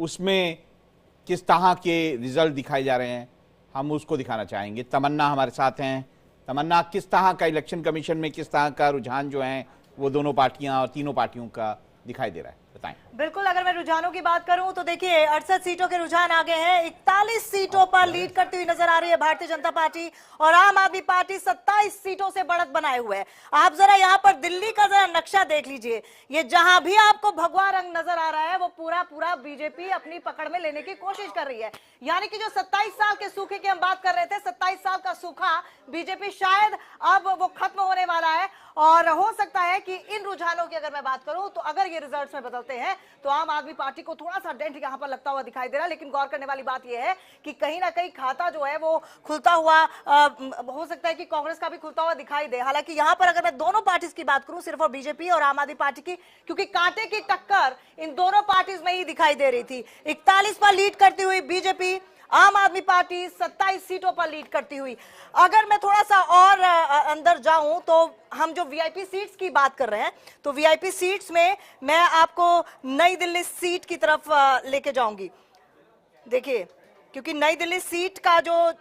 उसमें किस तरह के रिजल्ट दिखाए जा रहे हैं, हम उसको दिखाना चाहेंगे। तमन्ना हमारे साथ हैं। तमन्ना, किस तरह का इलेक्शन कमीशन में किस तरह का रुझान जो है वो दोनों पार्टियां और तीनों पार्टियों का दिखाई दे रहा है, बताएं। बिल्कुल, अगर मैं रुझानों की बात करूं तो देखिए 68 सीटों के रुझान आगे हैं। 41 सीटों पर लीड करती हुई नजर आ रही है भारतीय जनता पार्टी, और आम आदमी पार्टी 27 सीटों से बढ़त बनाए हुए है। आप जरा यहाँ पर दिल्ली का जरा नक्शा देख लीजिए, ये जहां भी आपको भगवा रंग नजर आ रहा है वो पूरा पूरा बीजेपी अपनी पकड़ में लेने की कोशिश कर रही है। यानी कि जो 27 साल के सूखे की हम बात कर रहे थे, 27 साल का सूखा बीजेपी शायद अब वो खत्म होने वाला है। और हो सकता है कि इन रुझानों की अगर मैं बात करूं तो अगर ये रिजल्ट्स में बदलते हैं तो आम आदमी पार्टी को थोड़ा सा डेंट यहां पर लगता हुआ दिखाई दे रहा है। लेकिन गौर करने वाली बात यह है कि कहीं ना कहीं खाता जो है वो खुलता हुआ हो सकता है कि कांग्रेस का भी खुलता हुआ दिखाई दे। हालांकि यहां पर अगर मैं दोनों पार्टीज की बात करूं, सिर्फ और बीजेपी और आम आदमी पार्टी की, क्योंकि कांटे की टक्कर इन दोनों पार्टीज में ही दिखाई दे रही थी। 41 पर लीड करती हुई बीजेपी, आम आदमी पार्टी 27 सीटों पर लीड करती हुई। अगर मैं थोड़ा सा और अंदर जाऊं तो हम जो वीआईपी सीट्स की बात कर रहे हैं, तो वीआईपी सीट्स में मैं आपको नई दिल्ली सीट की तरफ लेके जाऊंगी। देखिए, क्योंकि नई दिल्ली सीट का जो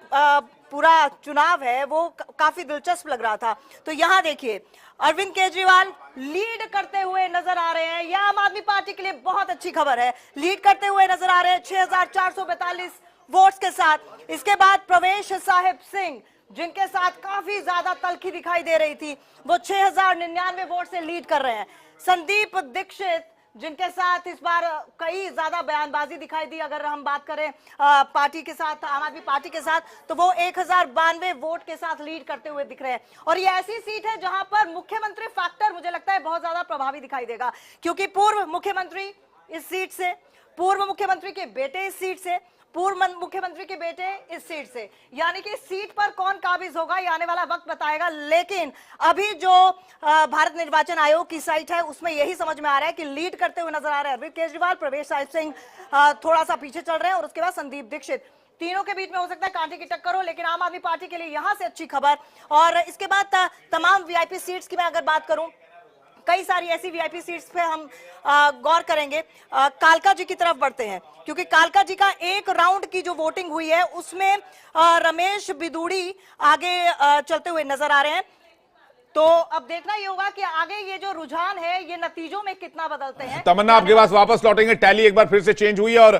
पूरा चुनाव है वो काफी दिलचस्प लग रहा था। तो यहां देखिए, अरविंद केजरीवाल लीड करते हुए नजर आ रहे हैं। यह आम आदमी पार्टी के लिए बहुत अच्छी खबर है, लीड करते हुए नजर आ रहे हैं 6442 वोट्स के साथ। इसके बाद प्रवेश साहिब सिंह, जिनके साथ काफी ज्यादा तल्खी दिखाई दे रही थी, वो 6099 वोट से लीड कर रहे हैं। संदीप दीक्षित, जिनके साथ इस बार कई ज्यादा बयानबाजी दिखाई दी, अगर हम बात करें पार्टी के साथ, आम आदमी पार्टी के साथ, तो वो 1092 वोट के साथ लीड करते हुए दिख रहे हैं। और ये ऐसी सीट है जहां पर मुख्यमंत्री फैक्टर मुझे लगता है बहुत ज्यादा प्रभावी दिखाई देगा, क्योंकि पूर्व मुख्यमंत्री इस सीट से, पूर्व मुख्यमंत्री के बेटे इस सीट से, पूर्व मुख्यमंत्री के बेटे इस सीट से, यानी कि सीट पर कौन काबिज होगा ये आने वाला वक्त बताएगा। लेकिन अभी जो भारत निर्वाचन आयोग की साइट है उसमें यही समझ में आ रहा है कि लीड करते हुए नजर आ रहे हैं अरविंद केजरीवाल, प्रवेश साहिब सिंह थोड़ा सा पीछे चल रहे हैं, और उसके बाद संदीप दीक्षित। तीनों के बीच में हो सकता है कांटे की टक्कर हो, लेकिन आम आदमी पार्टी के लिए यहां से अच्छी खबर। और इसके बाद तमाम वीआईपी सीट्स की मैं अगर बात करूं, कई सारी ऐसी वीआईपी सीट्स पे हम गौर करेंगे। कालका जी की तरफ बढ़ते हैं, क्योंकि कालका जी का एक राउंड की जो वोटिंग हुई है उसमें रमेश बिदूड़ी आगे चलते हुए नजर आ रहे हैं। तो अब देखना ये होगा कि आगे ये जो रुझान है ये नतीजों में कितना बदलते हैं। तमन्ना, आपके पास वापस लौटेंगे। टैली एक बार फिर से चेंज हुई है और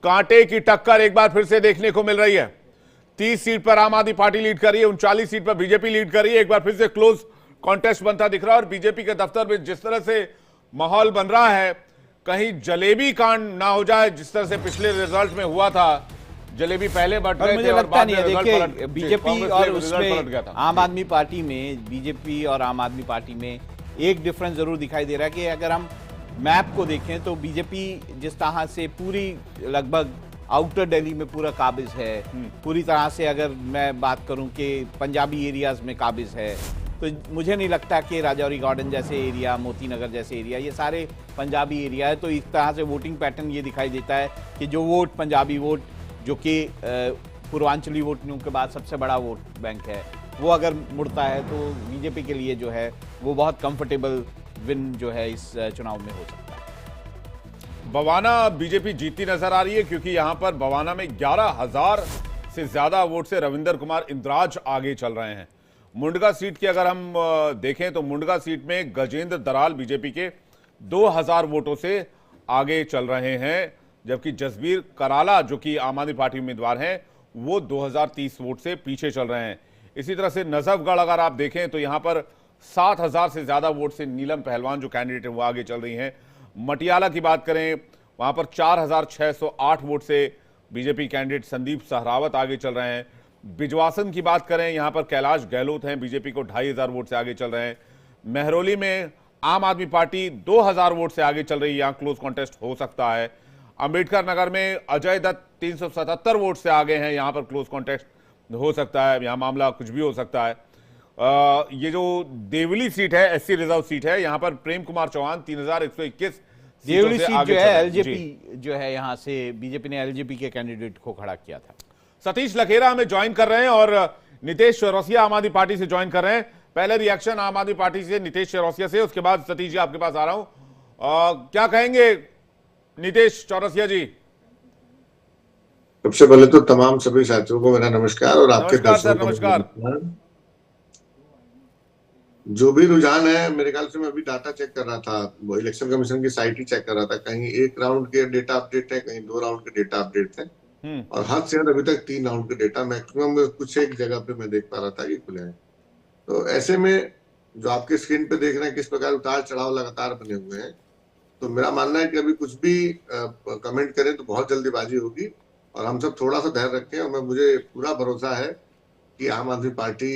कांटे की टक्कर एक बार फिर से देखने को मिल रही है। 30 सीट पर आम आदमी पार्टी लीड कर रही है, 39 सीट पर बीजेपी लीड कर रही है। एक बार फिर से क्लोज कॉन्टेस्ट बनता दिख रहा है। और बीजेपी के दफ्तर में जिस तरह से माहौल बन रहा है, कहीं जलेबी कांड ना हो जाए, जिस तरह से पिछले रिजल्ट में हुआ था, जलेबी पहले बढ़ रहे थे और बाद में देखिए बीजेपी और उसमें आम आदमी पार्टी में, बीजेपी और आम आदमी पार्टी में एक डिफरेंस जरूर दिखाई दे रहा है कि अगर हम मैप को देखें तो बीजेपी जिस तरह से पूरी लगभग आउटर दिल्ली में पूरा काबिज है, पूरी तरह से अगर मैं बात करूं कि पंजाबी एरियाज में काबिज है, तो मुझे नहीं लगता कि राजौरी गार्डन जैसे एरिया, मोती नगर जैसे एरिया, ये सारे पंजाबी एरिया है। तो इस तरह से वोटिंग पैटर्न ये दिखाई देता है कि जो वोट पंजाबी वोट, जो कि पूर्वांचली वोटों के बाद सबसे बड़ा वोट बैंक है, वो अगर मुड़ता है तो बीजेपी के लिए जो है वो बहुत कंफर्टेबल विन जो है इस चुनाव में हो सकता है। बवाना बीजेपी जीतती नजर आ रही है, क्योंकि यहां पर बवाना में 11,000 से ज्यादा वोट से रविंदर कुमार इंद्राज आगे चल रहे हैं। मुंडका सीट की अगर हम देखें तो मुंडका सीट में गजेंद्र दराल बीजेपी के 2000 वोटों से आगे चल रहे हैं, जबकि जसबीर कराला जो कि आम आदमी पार्टी उम्मीदवार हैं वो 2030 वोट से पीछे चल रहे हैं। इसी तरह से नजफगढ़ अगर आप देखें तो यहां पर 7000 से ज्यादा वोट से नीलम पहलवान जो कैंडिडेट है वो आगे चल रही हैं। मटियाला की बात करें, वहां पर 4608 वोट से बीजेपी कैंडिडेट संदीप सहरावत आगे चल रहे हैं। बिजवासन की बात करें, यहां पर कैलाश गहलोत हैं, बीजेपी को 2500 वोट से आगे चल रहे हैं। महरौली में आम आदमी पार्टी 2000 वोट से आगे चल रही है, यहां क्लोज कॉन्टेस्ट हो सकता है। अंबेडकर नगर में अजय दत्त 377 वोट से आगे हैं, यहां पर क्लोज कॉन्टेस्ट हो सकता है, यहां मामला कुछ भी हो सकता है। ये जो देवली सीट है, एससी रिजर्व सीट है, यहां पर प्रेम कुमार चौहान 3121 देवली सीट जो है एलजेपी जो है, यहां से बीजेपी ने एलजेपी के कैंडिडेट को खड़ा किया था। सतीश लखेरा हमें ज्वाइन कर रहे हैं और नितेश चौरसिया आम आदमी पार्टी से ज्वाइन कर रहे हैं। पहले रिएक्शन आम आदमी पार्टी से नितेश चौरसिया से, उसके बाद सतीश जी आपके पास आ रहा हूं। क्या कहेंगे नितेश चौरसिया जी? सबसे पहले तो तमाम सभी साथियों को मेरा नमस्कार और आपके नमस्कार सर, दर्शकों को मेरा नमस्कार। नमस्कार। जो भी रुझान है, मेरे ख्याल से मैं अभी डाटा चेक कर रहा था, वो इलेक्शन कमीशन की साइट ही चेक कर रहा था, कहीं 1 राउंड के डेटा अपडेट है, कहीं 2 राउंड के डेटा अपडेट है, और हद से हद अभी तक 3 राउंड के डेटा मैक्सिमम कुछ एक जगह पे मैं देख पा रहा था कि खुले हैं। तो ऐसे में जो आपके स्क्रीन पे देख रहे हैं किस प्रकार उतार चढ़ाव लगातार बने हुए हैं, तो मेरा मानना है कि अभी कुछ भी कमेंट करें तो बहुत जल्दीबाजी होगी, और हम सब थोड़ा सा धैर्य रखें। और मुझे पूरा भरोसा है कि आम आदमी पार्टी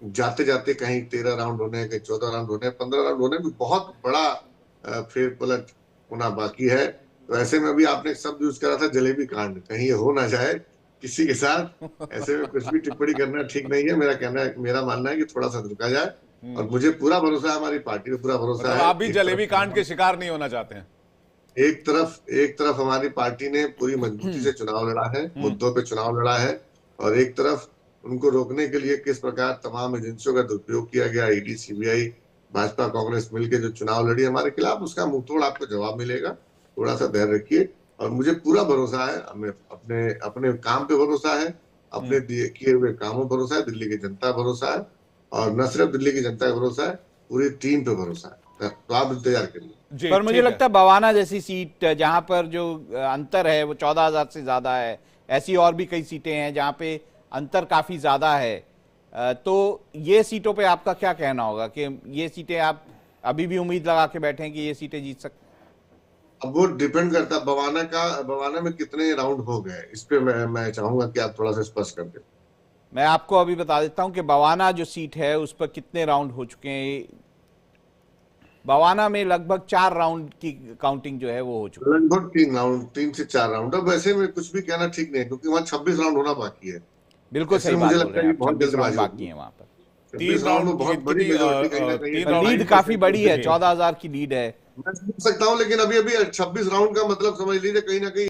जाते जाते कहीं 13 राउंड होने, कहीं 14 राउंड होने, 15 राउंड होने में बहुत बड़ा फेर पलट होना बाकी है। तो ऐसे में अभी आपने एक शब्द यूज करा था जलेबी कांड, कहीं ये हो ना जाए किसी के साथ। ऐसे में कुछ भी टिप्पणी करना ठीक नहीं है। मेरा मानना है कि थोड़ा सा रुका जाए, और मुझे पूरा भरोसा है, हमारी पार्टी को पूरा भरोसा है। आप भी जलेबी कांड के शिकार नहीं होना चाहते हैं? एक तरफ हमारी पार्टी ने पूरी मजबूती से चुनाव लड़ा है, मुद्दों पे चुनाव लड़ा है, और एक तरफ उनको रोकने के लिए किस प्रकार तमाम एजेंसियों का दुरुपयोग किया गया, ईडी, सीबीआई, भाजपा, कांग्रेस मिलकर जो चुनाव लड़ी हमारे खिलाफ, उसका मुंहतोड़ आपको जवाब मिलेगा। थोड़ा सा धैर्य रखिए, और मुझे पूरा भरोसा है, हमें अपने अपने काम पे भरोसा है, अपने किए हुए कामों पर भरोसा है, दिल्ली की जनता भरोसा है, और न सिर्फ दिल्ली की जनता का भरोसा है, पूरी टीम पे भरोसा है। तो आप इंतजार करिए। पर मुझे लगता है बवाना जैसी सीट जहां पर जो अंतर है वो 14,000 से ज्यादा है, ऐसी और भी कई सीटें हैं जहां पे अंतर काफी ज्यादा है, तो ये सीटों पे आपका क्या कहना होगा कि ये सीटें आप अभी भी उम्मीद लगा के बैठे हैं कि ये सीटें जीत सकते? अब वो डिपेंड करता है बवाना में कितने राउंड हो गए, इस पे मैं चाहूंगा कि आप थोड़ा सा स्पष्ट कर दें। मैं आपको अभी बता देता हूं कि बवाना जो सीट है उस पर कितने राउंड हो चुके हैं। बवाना में लगभग 4 राउंड की काउंटिंग जो है वो हो चुकी है। लगभग 3 से 4 राउंड। अब वैसे में कुछ भी कहना ठीक नहीं है, क्योंकि वहाँ 26 राउंड होना बाकी है। बिल्कुल सही बात मुझे बोल लगता रहे है हैं कि आप, बहुत 26 राउंड जल्दबाजी बाकी है वहां पर। 26 राउंड में बहुत बड़ी मेजॉरिटी कहीं ना कहीं। लीड काफी बड़ी है, 14,000 की लीड है। मैं समझ सकता हूँ, लेकिन अभी 26 राउंड का मतलब समझ लीजिए कहीं ना कहीं